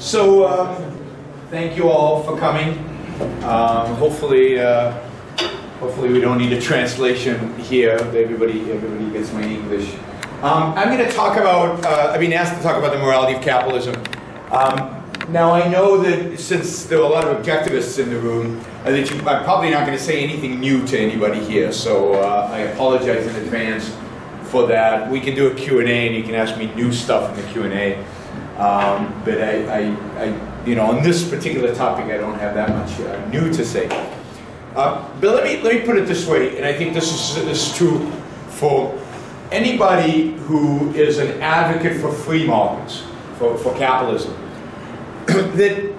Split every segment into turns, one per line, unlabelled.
So, thank you all for coming. Hopefully we don't need a translation here. Everybody gets my English. I'm going to talk about, I've been asked to talk about the morality of capitalism. Now I know that since there are a lot of objectivists in the room, that I'm probably not going to say anything new to anybody here, so I apologize in advance for that. We can do a Q&A and you can ask me new stuff in the Q&A. But you know, on this particular topic, I don't have that much new to say. But let me put it this way, and I think this is true for anybody who is an advocate for free markets, for capitalism, that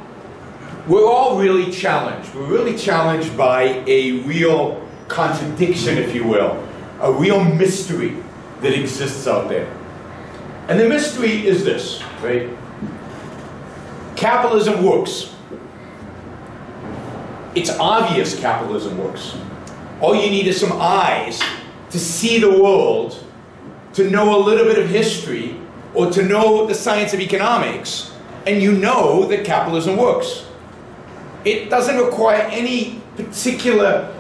we're all really challenged. We're really challenged by a real contradiction, if you will, a real mystery that exists out there. And the mystery is this, right? Capitalism works. It's obvious capitalism works. All you need is some eyes to see the world, to know a little bit of history, or to know the science of economics, and you know that capitalism works. It doesn't require any particular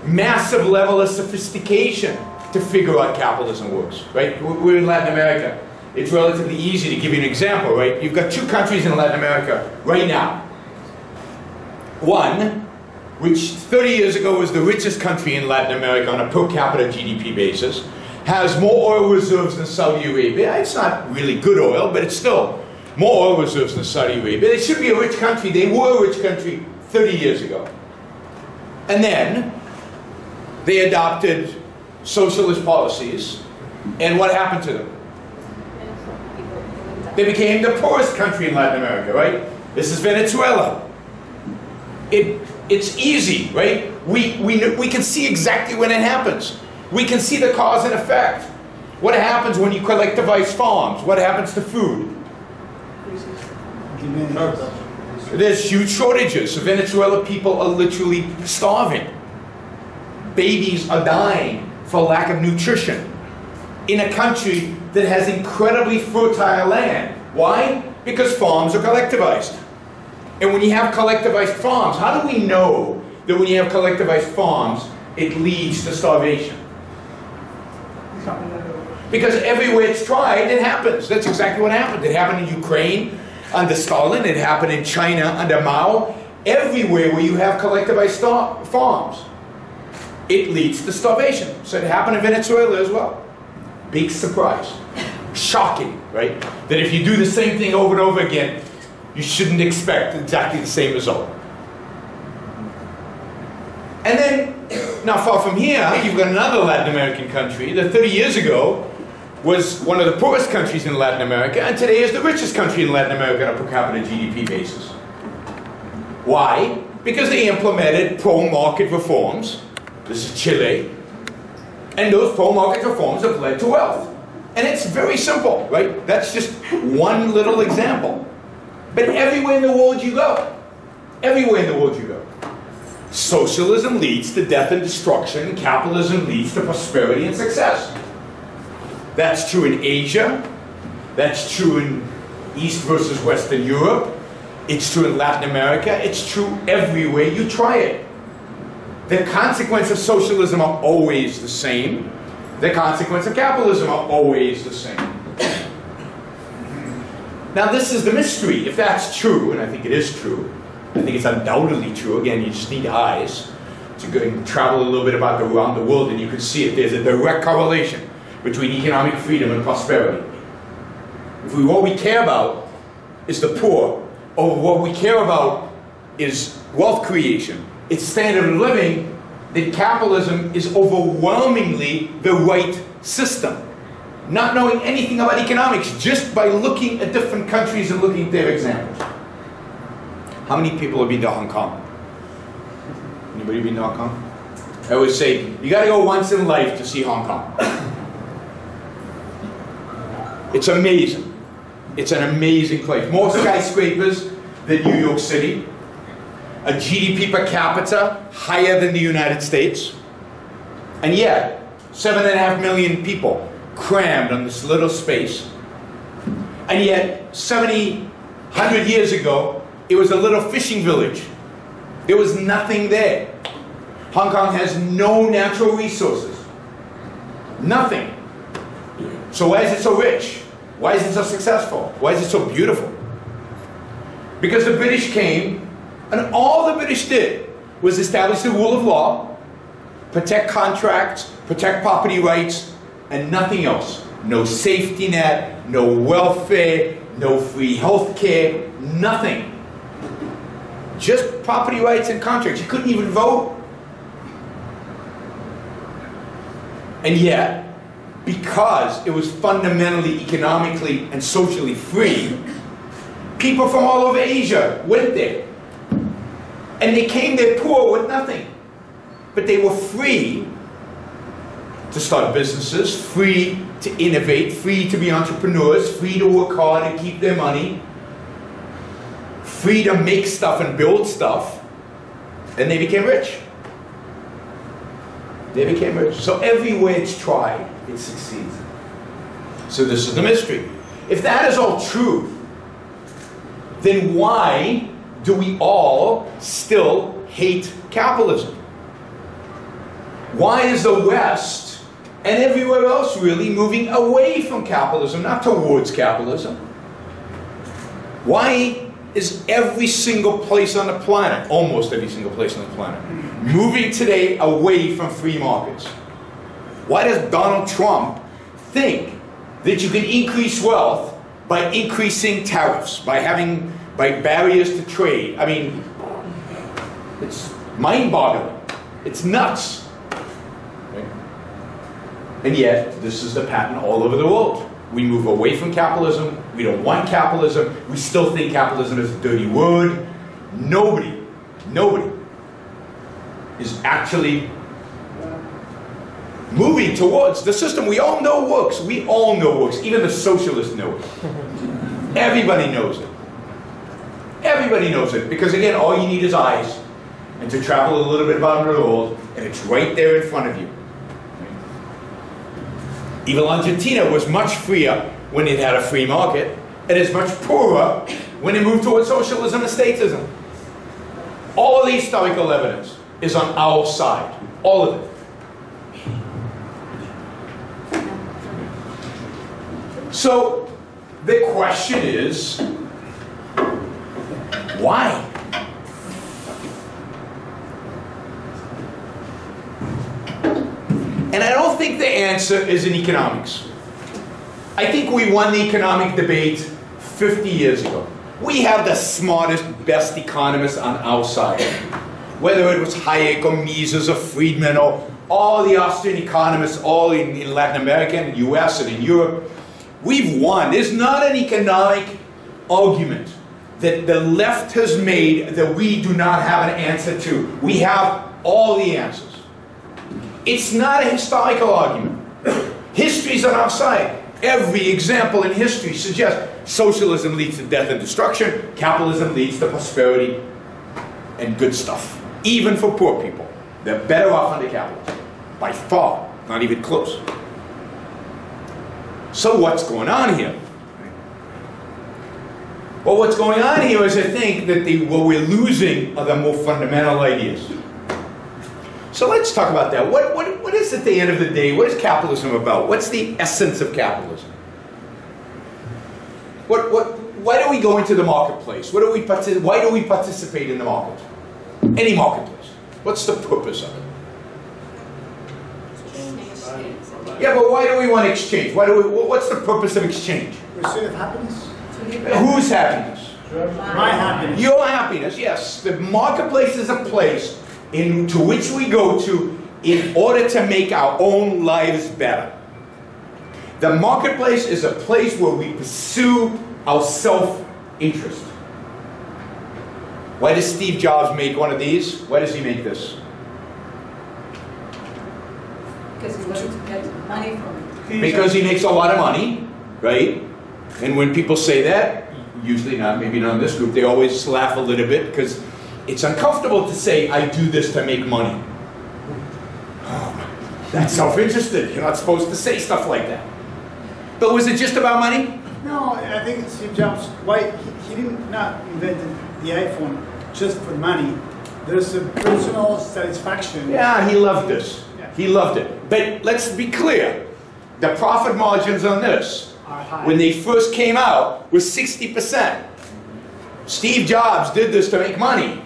massive level of sophistication to figure out capitalism works, right? We're in Latin America. It's relatively easy to give you an example, right? You've got two countries in Latin America right now. One, which 30 years ago was the richest country in Latin America on a per capita GDP basis, has more oil reserves than Saudi Arabia. It's not really good oil, but it's still more oil reserves than Saudi Arabia. They should be a rich country. They were a rich country 30 years ago. And then they adopted socialist policies, and what happened to them? They became the poorest country in Latin America, right? This is Venezuela. It's easy, right? We can see exactly when it happens. We can see the cause and effect. What happens when you collectivize farms? What happens to food? There's huge shortages. So Venezuela people are literally starving. Babies are dying for lack of nutrition in a country that has incredibly fertile land. Why? Because farms are collectivized. And when you have collectivized farms, how do we know that when you have collectivized farms, it leads to starvation? Because everywhere it's tried, it happens. That's exactly what happened. It happened in Ukraine under Stalin. It happened in China under Mao. Everywhere where you have collectivized farms, it leads to starvation. So it happened in Venezuela as well. Big surprise. Shocking, right? That if you do the same thing over and over again, you shouldn't expect exactly the same result. And then, not far from here, you've got another Latin American country that 30 years ago was one of the poorest countries in Latin America, and today is the richest country in Latin America on a per capita GDP basis. Why? Because they implemented pro-market reforms. This is Chile. And those pro-market reforms have led to wealth. And it's very simple, right? That's just one little example. But everywhere in the world you go, everywhere in the world you go, socialism leads to death and destruction, capitalism leads to prosperity and success. That's true in Asia, that's true in East versus Western Europe, it's true in Latin America, it's true everywhere you try it. The consequences of socialism are always the same. The consequences of capitalism are always the same. Now this is the mystery. If that's true, and I think it is true, I think it's undoubtedly true, again, you just need eyes to go and travel a little bit around the world and you can see it. There's a direct correlation between economic freedom and prosperity. What we care about is the poor, or what we care about is wealth creation, it's standard of living, that capitalism is overwhelmingly the right system. Not knowing anything about economics, just by looking at different countries and looking at their examples. How many people have been to Hong Kong? Anybody been to Hong Kong? I always say, you gotta go once in life to see Hong Kong. It's amazing. It's an amazing place. More skyscrapers than New York City. A GDP per capita higher than the United States. And yet, 7.5 million people crammed on this little space. And yet, 100 years ago, it was a little fishing village. There was nothing there. Hong Kong has no natural resources. Nothing. So why is it so rich? Why is it so successful? Why is it so beautiful? Because the British came, and all the British did was establish the rule of law, protect contracts, protect property rights, and nothing else. No safety net, no welfare, no free health care, nothing. Just property rights and contracts. You couldn't even vote. And yet, because it was fundamentally, economically, and socially free, people from all over Asia went there. And they came there poor with nothing. But they were free to start businesses, free to innovate, free to be entrepreneurs, free to work hard and keep their money, free to make stuff and build stuff, and they became rich. They became rich. So everywhere it's tried, it succeeds. So this is the mystery. If that is all true, then why do we all still hate capitalism? Why is the West and everywhere else really moving away from capitalism, not towards capitalism? Why is every single place on the planet, almost every single place on the planet, moving today away from free markets? Why does Donald Trump think that you can increase wealth by increasing tariffs, by barriers to trade? I mean, it's mind-boggling. It's nuts. Right? And yet, this is the pattern all over the world. We move away from capitalism. We don't want capitalism. We still think capitalism is a dirty word. Nobody is actually moving towards the system we all know works. We all know works. Even the socialists know it. Everybody knows it. Everybody knows it. Because again, all you need is eyes and to travel a little bit about the world, and it's right there in front of you. Even Argentina was much freer when it had a free market. It is much poorer when it moved towards socialism and statism. All of the historical evidence is on our side. All of it. So, the question is, why? And I don't think the answer is in economics. I think we won the economic debate 50 years ago. We have the smartest, best economists on our side. Whether it was Hayek or Mises or Friedman or all the Austrian economists, all in Latin America and the US and in Europe, we've won. There's not an economic argument that the left has made that we do not have an answer to. We have all the answers. It's not a historical argument. History's on our side. Every example in history suggests socialism leads to death and destruction, capitalism leads to prosperity and good stuff. Even for poor people. They're better off under capitalism. By far. Not even close. So what's going on here? Well, what's going on here is I think that what we're losing are the more fundamental ideas. So let's talk about that. What is at the end of the day, what is capitalism about? What's the essence of capitalism? Why do we go into the marketplace? Why do we participate in the market? Any marketplace. What's the purpose of it? Yeah, but why do we want exchange? What's the purpose of exchange?
Pursuit of happiness.
Whose happiness?
My happiness.
Your happiness, yes. The marketplace is a place to which we go to in order to make our own lives better. The marketplace is a place where we pursue our self-interest. Why does Steve Jobs make one of these? Why does he make this?
Because he wanted to get money from it.
Because he makes a lot of money, right? And when people say that, usually not, maybe not in this group, they always laugh a little bit because it's uncomfortable to say, I do this to make money. Oh, that's self-interested. You're not supposed to say stuff like that. But was it just about money?
No, I think Steve Jobs, why he did not invented the iPhone just for money. There's a personal satisfaction.
Yeah, he loved this.
Yeah.
He loved it. But let's be clear. The profit margins on this,
Are high.
when they first came out, was 60%. Steve Jobs did this to make money.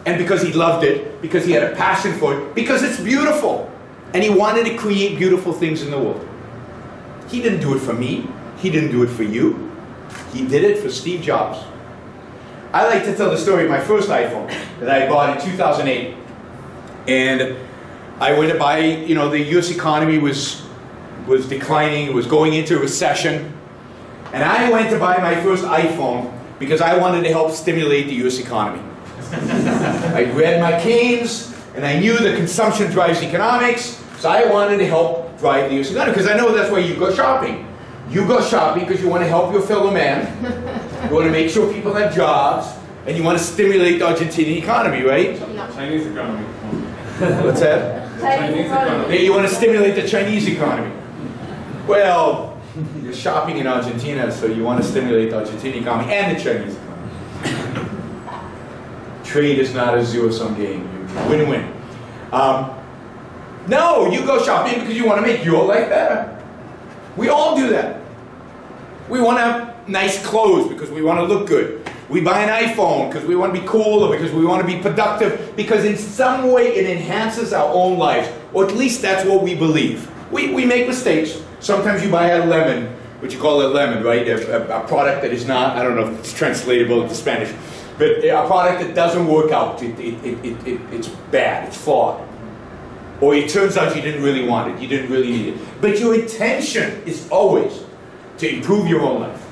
And because he loved it, because he had a passion for it, because it's beautiful. And he wanted to create beautiful things in the world. He didn't do it for me. He didn't do it for you. He did it for Steve Jobs. I like to tell the story of my first iPhone that I bought in 2008. And I went to buy, you know, the US economy was declining, it was going into a recession. And I went to buy my first iPhone because I wanted to help stimulate the US economy. I read my Keynes, and I knew that consumption drives economics, so I wanted to help drive the US economy, because I know that's why you go shopping. You go shopping because you want to help your fellow man, you want to make sure people have jobs, and you want to stimulate the Argentinian economy, right?
Chinese economy.
What's that?
Chinese economy.
You want to stimulate the Chinese economy. Well, you're shopping in Argentina, so you want to stimulate the Argentinian economy and the Chinese economy. Trade is not a zero-sum game. You win-win. No, you go shopping because you want to make your life better. We all do that. We want to have nice clothes because we want to look good. We buy an iPhone because we want to be cool, or because we want to be productive, because in some way it enhances our own lives, or at least that's what we believe. We make mistakes. Sometimes you buy a lemon, what you call a lemon, right? A product that is not, I don't know if it's translatable into Spanish, but a product that doesn't work out. It's bad, it's flawed. Or it turns out you didn't really want it, you didn't really need it. But your intention is always to improve your own life.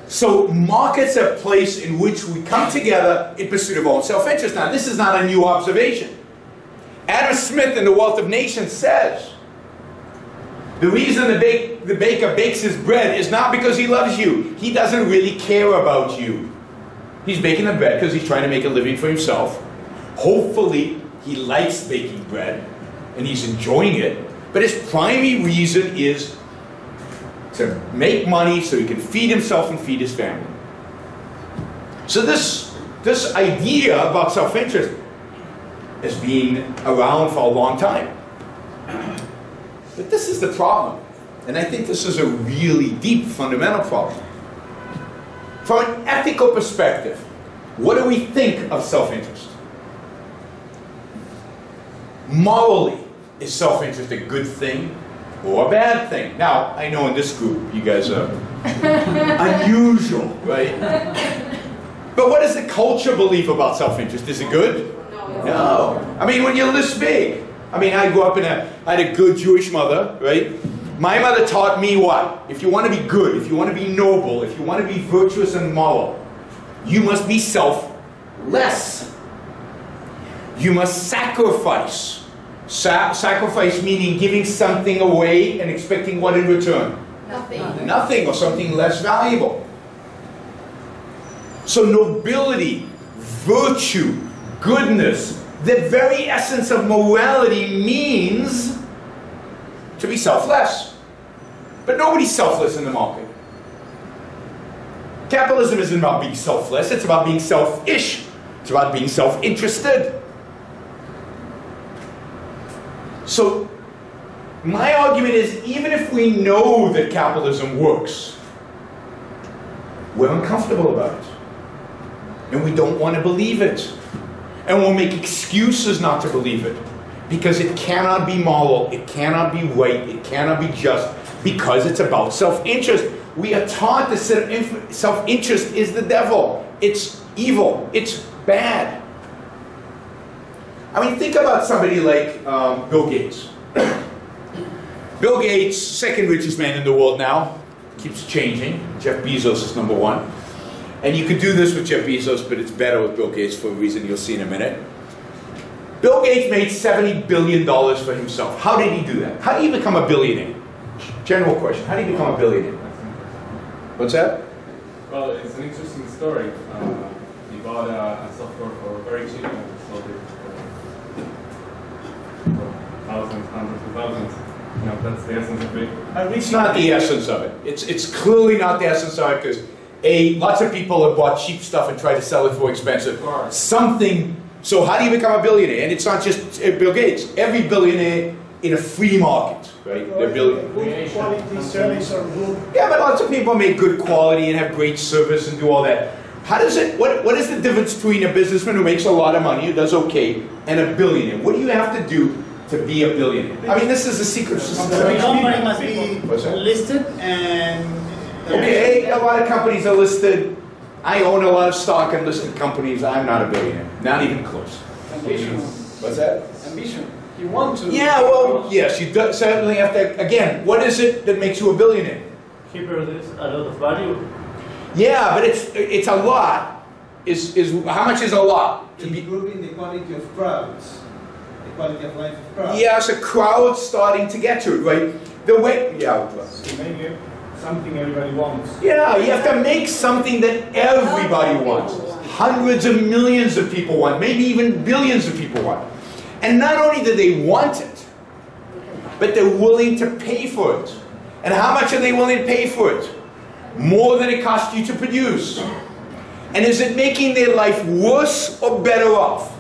So markets are a place in which we come together in pursuit of our own self-interest. Now, this is not a new observation. Adam Smith in The Wealth of Nations says, the reason the baker bakes his bread is not because he loves you. He doesn't really care about you. He's baking the bread because he's trying to make a living for himself. Hopefully, he likes baking bread and he's enjoying it. But his primary reason is to make money so he can feed himself and feed his family. So this idea about self-interest has been around for a long time. But this is the problem. And I think this is a really deep, fundamental problem. From an ethical perspective, what do we think of self-interest? Morally, is self-interest a good thing or a bad thing? Now, I know in this group, you guys are unusual, right? But what does the culture believe about self-interest? Is it good? No. I mean, when you're this big. I mean, I grew up I had a good Jewish mother, right? My mother taught me what? If you want to be good, if you want to be noble, if you want to be virtuous and moral, you must be selfless. You must sacrifice. Sacrifice meaning giving something away and expecting what in return?
Nothing.
Nothing, or something less valuable. So nobility, virtue, goodness, the very essence of morality means to be selfless. But nobody's selfless in the market. Capitalism isn't about being selfless, it's about being selfish. It's about being self-interested. So, my argument is, even if we know that capitalism works, we're uncomfortable about it. And we don't want to believe it. And we'll make excuses not to believe it. Because it cannot be moral, it cannot be right, it cannot be just, because it's about self-interest. We are taught that self-interest is the devil. It's evil. It's bad. I mean, think about somebody like Bill Gates. Bill Gates, second richest man in the world now, keeps changing. Jeff Bezos is number one. And you could do this with Jeff Bezos, but it's better with Bill Gates for a reason you'll see in a minute. Bill Gates made $70 billion for himself. How did he do that? How do you become a billionaire? General question. How do you become a billionaire? What's that?
Well, it's an interesting story. He bought a software for very cheap and sold it for thousands, hundreds of thousands. that's the essence of it.
It's not the essence of it. It's clearly not the essence of it because lots of people have bought cheap stuff and tried to sell it for expensive. Something. So how do you become a billionaire? And it's not just Bill Gates. Every billionaire in a free market, right? They're
Good quality service or good.
Yeah, but lots of people make good quality and have great service and do all that. How does it? What is the difference between a businessman who makes a lot of money, who does okay, and a billionaire? What do you have to do to be a billionaire? I mean, this is the secret.
The company must be listed and.
Okay, a lot of companies are listed. I own a lot of stock in listed companies. I'm not a billionaire. Not even close.
Ambition.
What's that?
Ambition. You want to.
Yeah, well, yes, you certainly have to. Again, what is it that makes you a billionaire?
He produces a lot of value.
Yeah, but it's a lot. Is how much is a lot?
Improving the quality of crowds. The quality of life of crowds.
Yeah, so crowds starting to get to it, right? The way, yeah.
To make it something everybody wants.
Yeah, you have to make something that everybody wants. Hundreds of millions of people want, maybe even billions of people want. And not only do they want it, but they're willing to pay for it. And how much are they willing to pay for it? More than it costs you to produce. And is it making their life worse or better off?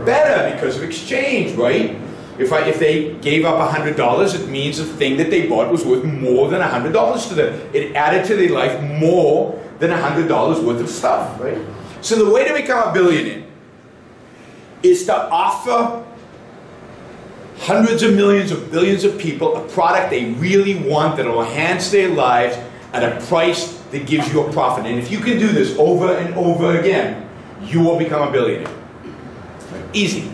Better, because of exchange, right? If they gave up $100, it means the thing that they bought was worth more than $100 to them. It added to their life more than $100 worth of stuff, right? So the way to become a billionaire is to offer hundreds of millions of billions of people a product they really want that will enhance their lives at a price that gives you a profit. And if you can do this over and over again, you will become a billionaire. Easy.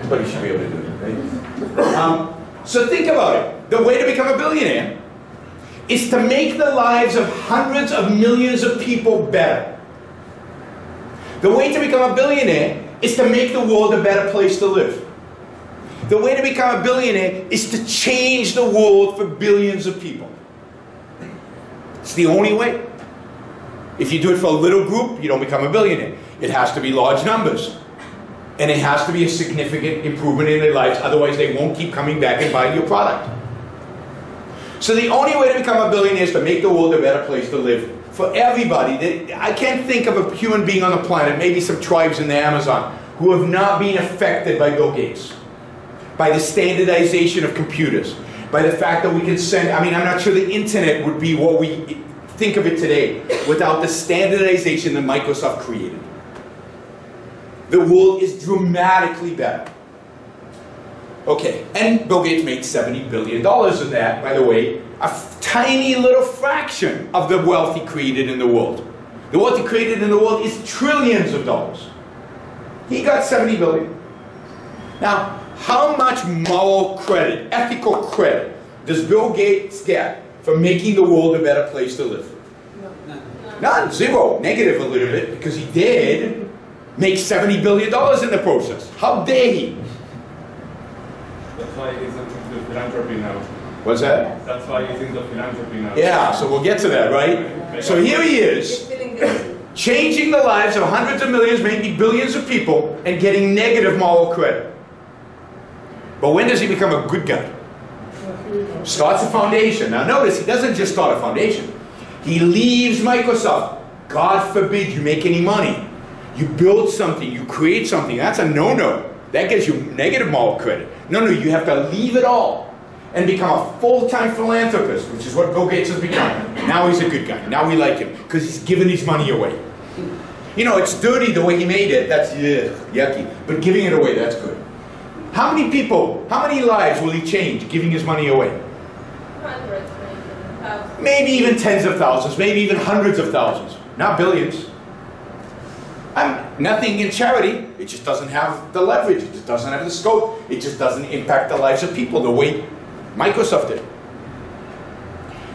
But you should be able to do it, right? So think about it. The way to become a billionaire is to make the lives of hundreds of millions of people better. The way to become a billionaire is to make the world a better place to live. The way to become a billionaire is to change the world for billions of people. It's the only way. If you do it for a little group, you don't become a billionaire. It has to be large numbers. And it has to be a significant improvement in their lives, otherwise they won't keep coming back and buying your product. So the only way to become a billionaire is to make the world a better place to live for everybody. I can't think of a human being on the planet, maybe some tribes in the Amazon, who have not been affected by Bill Gates, by the standardization of computers, by the fact that we can send, I mean, I'm not sure the internet would be what we think of it today without the standardization that Microsoft created. The world is dramatically better. Okay, and Bill Gates made $70 billion in that, by the way, a tiny little fraction of the wealth he created in the world. The wealth he created in the world is trillions of dollars. He got $70 billion. Now, how much moral credit, ethical credit, does Bill Gates get for making the world a better place to live? None, zero, negative a little bit, because he did make $70 billion in the process. How dare he?
That's why he's into philanthropy now.
What's that?
That's why he's into philanthropy now.
Yeah, so we'll get to that, right? So here he is, changing the lives of hundreds of millions, maybe billions of people, and getting negative moral credit. But when does he become a good guy? Starts a foundation. Now notice, he doesn't just start a foundation. He leaves Microsoft. God forbid you make any money. You build something, you create something. That's a no-no. That gives you negative moral credit. No, you have to leave it all and become a full-time philanthropist, which is what Bill Gates has become. Now he's a good guy. Now we like him because he's giving his money away. You know, it's dirty the way he made it. That's yucky. But giving it away, that's good. How many people, how many lives will he change giving his money away?
Hundreds, maybe thousands.
Maybe even tens of thousands, maybe even hundreds of thousands, not billions. Nothing in charity, it just doesn't have the leverage, it just doesn't have the scope, it just doesn't impact the lives of people the way Microsoft did.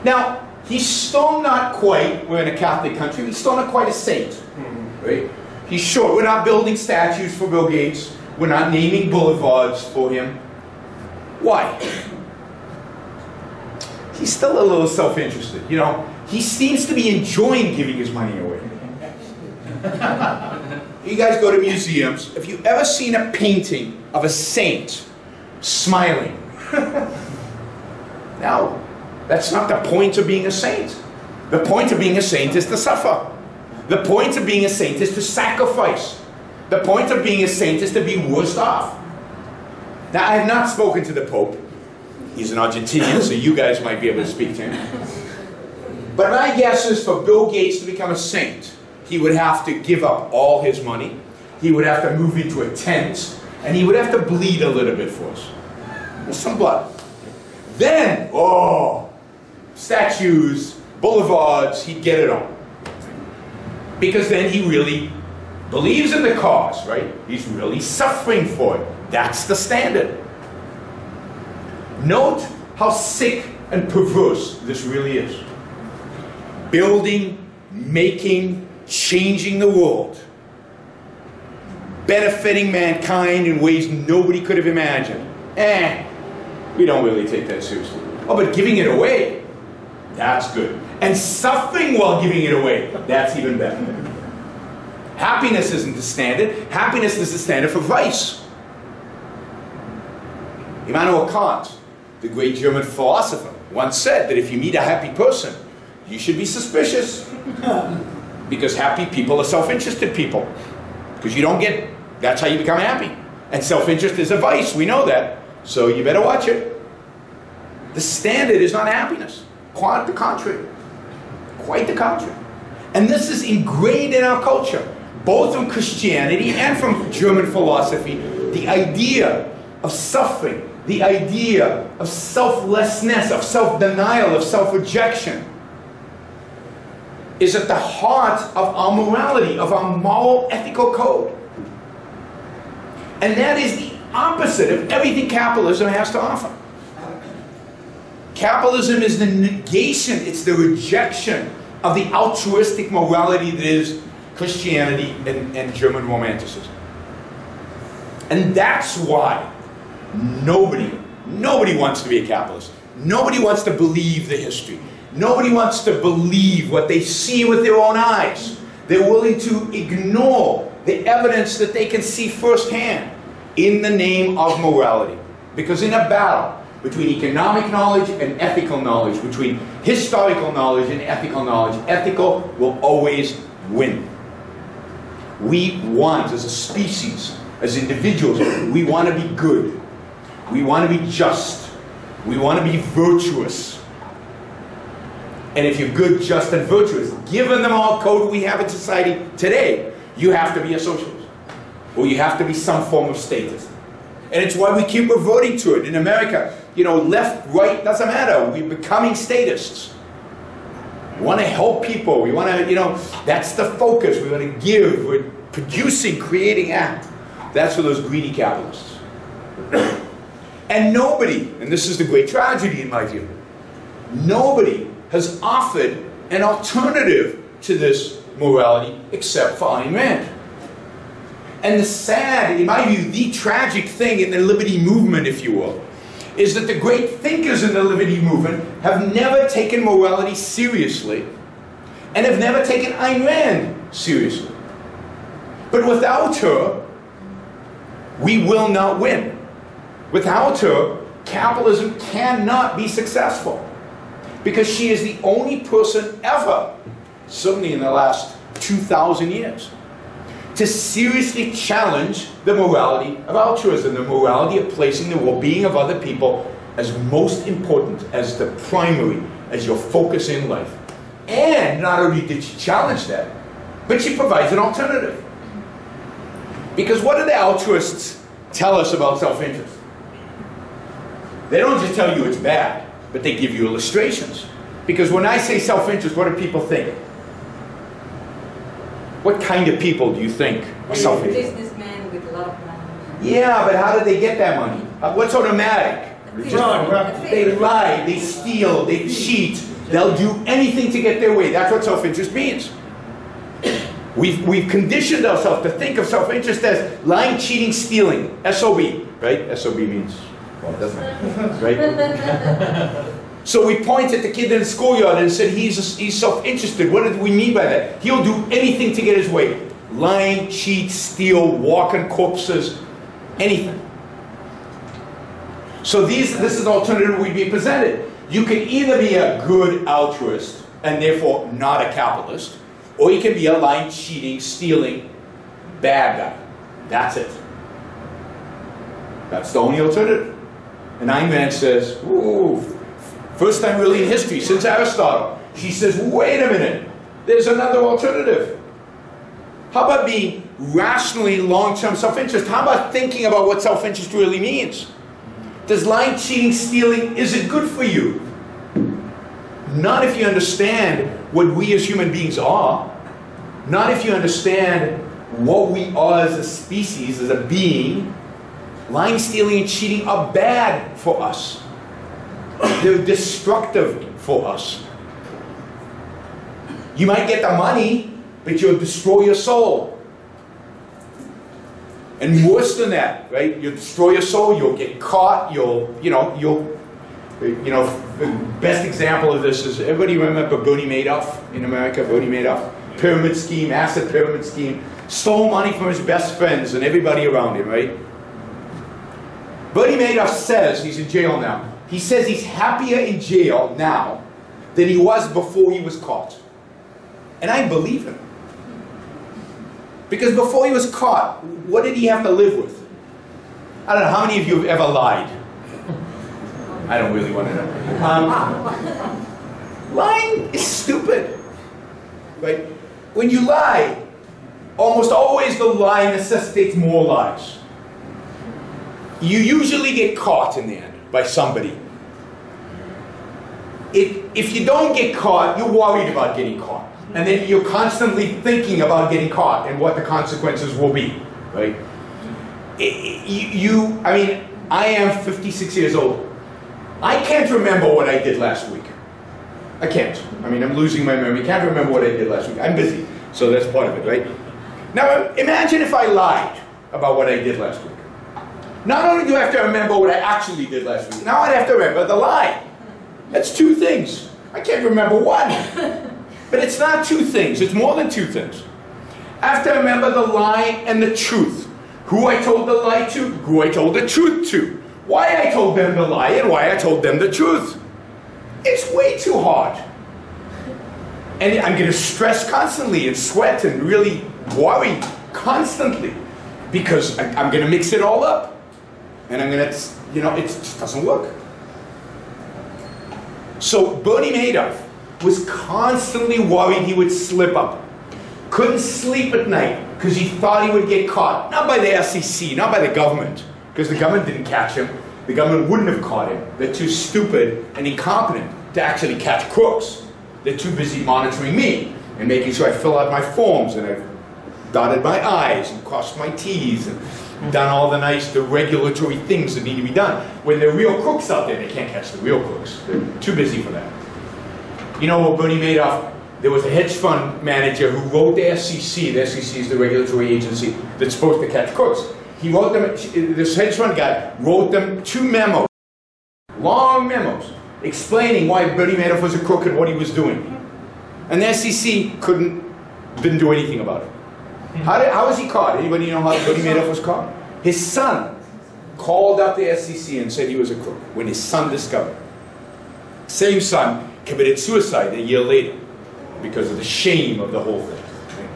Now, he's still not quite, we're in a Catholic country, he's still not quite a saint, right? He's short, we're not building statues for Bill Gates, we're not naming boulevards for him. Why? He's still a little self-interested, you know. He seems to be enjoying giving his money away. You guys go to museums. Have you ever seen a painting of a saint smiling? No, that's not the point of being a saint. The point of being a saint is to suffer. The point of being a saint is to sacrifice. The point of being a saint is to be worse off. Now, I have not spoken to the Pope. He's an Argentinian, so you guys might be able to speak to him. But my guess is for Bill Gates to become a saint, he would have to give up all his money. He would have to move into a tent, and he would have to bleed a little bit for us. With some blood. Then, oh, statues, boulevards, he'd get it on. Because then he really believes in the cause, right? He's really suffering for it. That's the standard. Note how sick and perverse this really is. Building, making, changing the world. Benefiting mankind in ways nobody could have imagined. We don't really take that seriously. Oh, but giving it away, that's good. And suffering while giving it away, that's even better. Happiness isn't the standard. Happiness is the standard for vice. Immanuel Kant, the great German philosopher, once said that if you meet a happy person, you should be suspicious. Because happy people are self-interested people. Because you don't get, that's how you become happy. And self-interest is a vice, we know that. So you better watch it. The standard is not happiness. Quite the contrary. Quite the contrary. And this is ingrained in our culture, both from Christianity and from German philosophy. The idea of suffering, the idea of selflessness, of self-denial, of self-rejection, is at the heart of our morality, of our moral ethical code. And that is the opposite of everything capitalism has to offer. Capitalism is the negation, it's the rejection of the altruistic morality that is Christianity and German Romanticism. And that's why nobody wants to be a capitalist. Nobody wants to believe the history. Nobody wants to believe what they see with their own eyes. They're willing to ignore the evidence that they can see firsthand in the name of morality. Because in a battle between economic knowledge and ethical knowledge, between historical knowledge and ethical knowledge, ethical will always win. We want, as a species, as individuals, we want to be good. We want to be just. We want to be virtuous. And if you're good, just, and virtuous, given the moral code we have in society today, you have to be a socialist. Or you have to be some form of statist. And it's why we keep reverting to it. In America, you know, left, right, doesn't matter. We're becoming statists. We want to help people. We want to, you know, that's the focus. We want to give. We're producing, creating, act. That's for those greedy capitalists. And nobody, and this is the great tragedy in my view, nobody has offered an alternative to this morality except for Ayn Rand. And the sad, in my view, the tragic thing in the liberty movement, if you will, is that the great thinkers in the liberty movement have never taken morality seriously and have never taken Ayn Rand seriously. But without her, we will not win. Without her, capitalism cannot be successful. Because she is the only person ever, certainly in the last 2,000 years, to seriously challenge the morality of altruism, the morality of placing the well-being of other people as most important, as the primary, as your focus in life. And not only did she challenge that, but she provides an alternative. Because what do the altruists tell us about self-interest? They don't just tell you it's bad, but they give you illustrations. Because when I say self-interest, what do people think? What kind of people do you think are self-interested?
Businessmen with a lot of money.
Yeah, but how do they get that money? What's automatic? They lie, they steal, they cheat. They'll do anything to get their way. That's what self-interest means. We've conditioned ourselves to think of self-interest as lying, cheating, stealing. SOB, right? SOB means, well, it doesn't, right? So we point at the kid in the schoolyard and said he's self-interested. What do we mean by that? He'll do anything to get his way. Lying, cheat, steal, walk on corpses, anything. So this is the alternative we'd be presented. You can either be a good altruist and therefore not a capitalist, or you can be a lying, cheating, stealing, bad guy. That's it. That's the only alternative. And Ayn Rand says, ooh, first time really in history since Aristotle, she says, wait a minute, there's another alternative. How about being rationally long-term self-interest? How about thinking about what self-interest really means? Does lying, cheating, stealing, is it good for you? Not if you understand what we as human beings are. Not if you understand what we are as a species, as a being. Lying, stealing, and cheating are bad for us. They're destructive for us. You might get the money, but you'll destroy your soul. And worse than that, right? You'll destroy your soul, you'll get caught, the best example of this is, everybody remember Bernie Madoff in America? Bernie Madoff? Pyramid scheme, asset pyramid scheme. Stole money from his best friends and everybody around him, right? Bernie Madoff says, he's in jail now, he says he's happier in jail now than he was before he was caught. And I believe him. Because before he was caught, what did he have to live with? I don't know, how many of you have ever lied? I don't really want to know. Lying is stupid, right? When you lie, almost always the lie necessitates more lies. You usually get caught in the end by somebody. If you don't get caught, you're worried about getting caught. And then you're constantly thinking about getting caught and what the consequences will be, right? I am 56 years old. I can't remember what I did last week. I can't. I'm losing my memory. I can't remember what I did last week. I'm busy, so that's part of it, right? Now, imagine if I lied about what I did last week. Not only do I have to remember what I actually did last week, now I'd have to remember the lie. That's two things. I can't remember one. But it's not two things. It's more than two things. I have to remember the lie and the truth. Who I told the lie to, who I told the truth to. Why I told them the lie and why I told them the truth. It's way too hard. And I'm going to stress constantly and sweat and really worry constantly because I'm going to mix it all up. And I'm going to, it just doesn't work. So Bernie Madoff was constantly worried he would slip up. Couldn't sleep at night because he thought he would get caught. Not by the SEC, not by the government, because the government didn't catch him. The government wouldn't have caught him. They're too stupid and incompetent to actually catch crooks. They're too busy monitoring me and making sure I fill out my forms and I've dotted my I's and crossed my T's and done all the regulatory things that need to be done. When there are real crooks out there, they can't catch the real crooks. They're too busy for that. You know, Bernie Madoff, there was a hedge fund manager who wrote the SEC. The SEC is the regulatory agency that's supposed to catch crooks. He wrote them, this hedge fund guy wrote them 2 memos, long memos, explaining why Bernie Madoff was a crook and what he was doing. And the SEC didn't do anything about it. How was he caught? Anybody know how Bernie Madoff was caught? His son called up the SEC and said he was a crook when his son discovered. Same son committed suicide a year later because of the shame of the whole thing.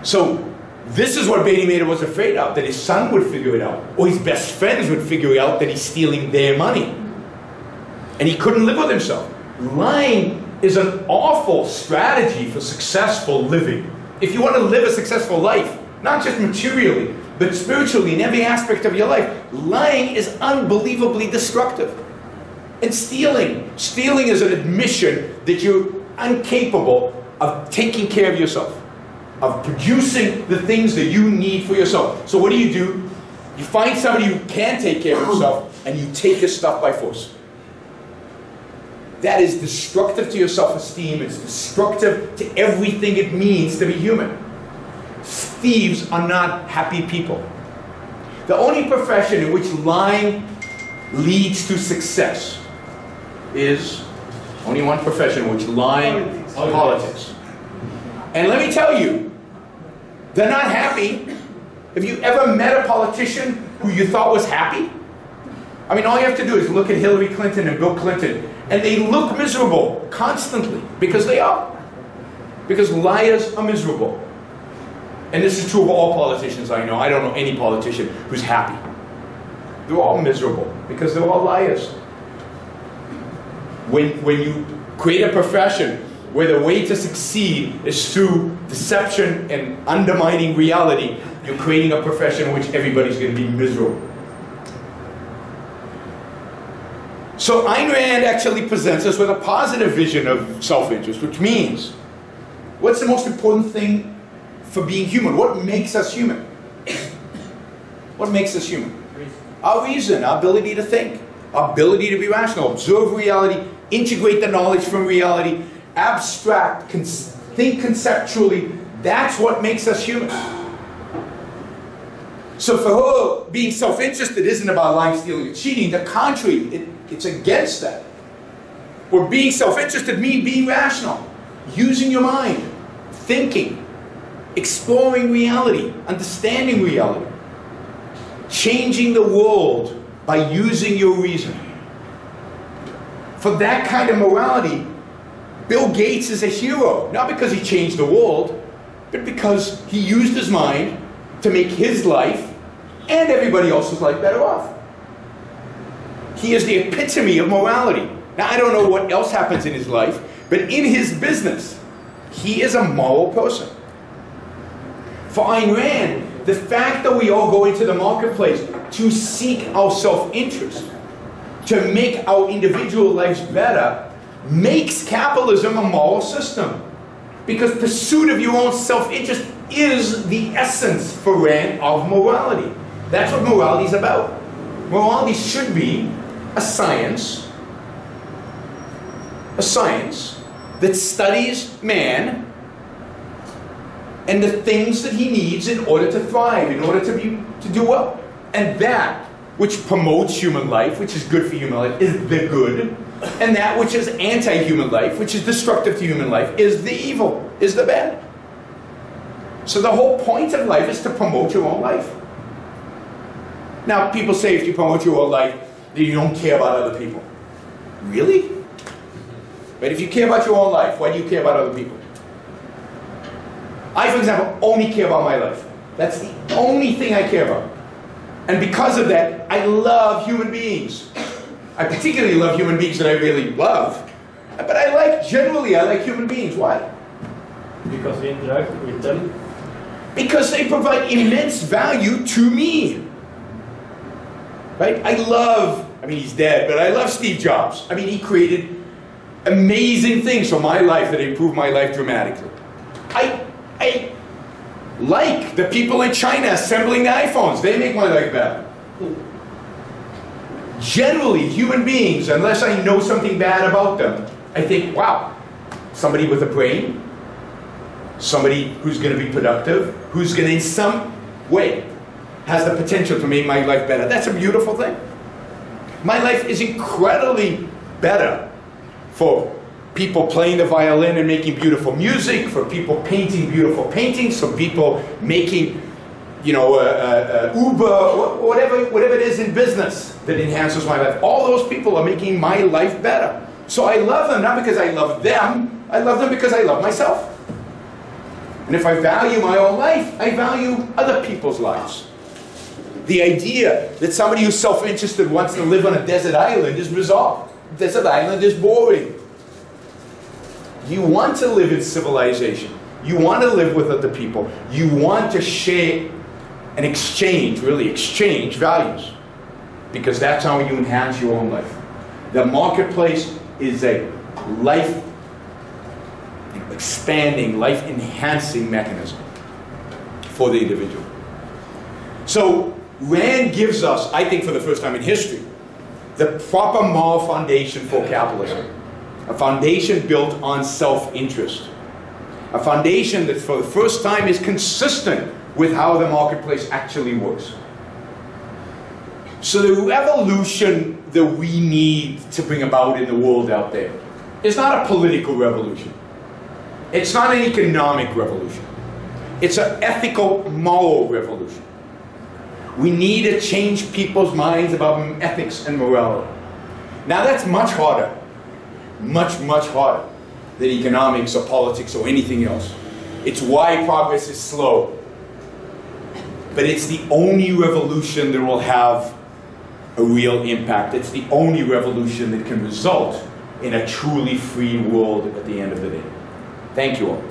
So this is what Bernie Madoff was afraid of, that his son would figure it out, or his best friends would figure out that he's stealing their money. And he couldn't live with himself. Lying is an awful strategy for successful living. If you want to live a successful life, not just materially, but spiritually in every aspect of your life, lying is unbelievably destructive. And stealing is an admission that you're incapable of taking care of yourself, of producing the things that you need for yourself. So what do? You find somebody who can take care of himself and you take his stuff by force. That is destructive to your self-esteem. It's destructive to everything it means to be human. Thieves are not happy people. The only profession in which lying leads to success is only one profession in which lying politics. And let me tell you, they're not happy. Have you ever met a politician who you thought was happy? I mean, all you have to do is look at Hillary Clinton and Bill Clinton, and they look miserable constantly, because they are. Because liars are miserable. And this is true of all politicians I know. I don't know any politician who's happy. They're all miserable, because they're all liars. When you create a profession where the way to succeed is through deception and undermining reality, you're creating a profession in which everybody's going to be miserable. So Ayn Rand actually presents us with a positive vision of self-interest, which means, what's the most important thing for being human? What makes us human? What makes us human? Our reason, our ability to think, our ability to be rational, observe reality, integrate the knowledge from reality, abstract, think conceptually. That's what makes us human. So for her, being self-interested isn't about lying, stealing, and cheating. The contrary, it's against that. Where being self-interested means being rational, using your mind, thinking, exploring reality, understanding reality, changing the world by using your reason. For that kind of morality, Bill Gates is a hero, not because he changed the world, but because he used his mind to make his life and everybody else's life better off. He is the epitome of morality. Now, I don't know what else happens in his life, but in his business, he is a moral person. For Ayn Rand, the fact that we all go into the marketplace to seek our self-interest, to make our individual lives better, makes capitalism a moral system. Because pursuit of your own self-interest is the essence for Rand of morality. That's what morality is about. Morality should be a science that studies man and the things that he needs in order to thrive, in order to do well. And that which promotes human life, which is good for human life, is the good. And that which is anti-human life, which is destructive to human life, is the evil, is the bad. So the whole point of life is to promote your own life. Now, people say if you promote your own life, then you don't care about other people. Really? But if you care about your own life, why do you care about other people? I, for example, only care about my life. That's the only thing I care about. And because of that, I love human beings. I particularly love human beings that I really love. But generally I like human beings. Why?
Because you interact with them?
Because they provide immense value to me. Right? I mean, he's dead, but I love Steve Jobs. I mean, he created amazing things for my life that improved my life dramatically. I like the people in China assembling the iPhones. They make my life better. Generally, human beings, unless I know something bad about them, I think, wow, somebody with a brain, somebody who's going to be productive, who's going to in some way has the potential to make my life better. That's a beautiful thing. My life is incredibly better for people playing the violin and making beautiful music, for people painting beautiful paintings, for people making, you know, Uber, whatever it is in business that enhances my life. All those people are making my life better. So I love them, not because I love them, I love them because I love myself. And if I value my own life, I value other people's lives. The idea that somebody who's self-interested wants to live on a desert island is bizarre. Desert island is boring. You want to live in civilization. You want to live with other people. You want to share and exchange, really exchange values. Because that's how you enhance your own life. The marketplace is a life expanding, life enhancing mechanism for the individual. So Rand gives us, I think for the first time in history, the proper moral foundation for capitalism. A foundation built on self-interest. A foundation that for the first time is consistent with how the marketplace actually works. So the revolution that we need to bring about in the world out there is not a political revolution. It's not an economic revolution. It's an ethical, moral revolution. We need to change people's minds about ethics and morality. Now that's much harder, much, much harder than economics or politics or anything else. It's why progress is slow. But it's the only revolution that will have a real impact. It's the only revolution that can result in a truly free world at the end of the day. Thank you all.